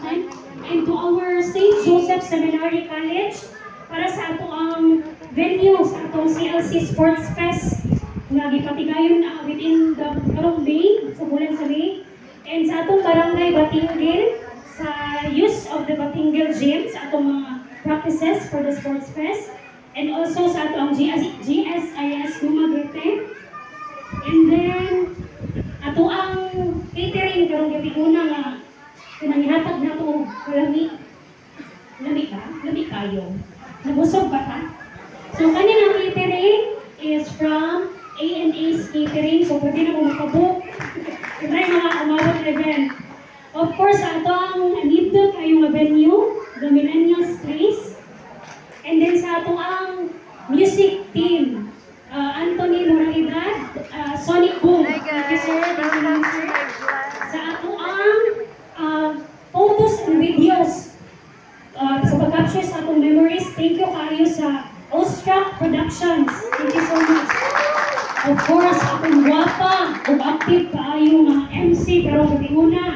time. And to our St. Joseph Seminary College, para sa ato ang venue sa atong CLC Sports Fest nga gipatigayon na within the karong May, sa bulan sa May. And sa atong barangay Batingil, sa use of the Batingil Gym, sa atong mga practices for the Sports Fest. And also sa atong GSIS Dumaguete. And then, ato ang catering karong gabi una nga pinanghihatag na ito lami. Lami ka? Lami kayo. Nabusog ba ka? So, kanilang catering is from A&A's Catering. So, pwede na kung makabook. Ibray mga umawag na dyan. Of course, ato ang nandito kayo nga venue, the Millennials Place. And then sa ato ang music team, Anthony Moralidad, Sonic Boom. Thank you, sir. Sa ato ang photos and videos sa pag-capture sa atong memories, thank you kayo sa Ostruck Productions. Thank you so much. Of course, atong guwapa o active kaayo mga MC, pero pag-una,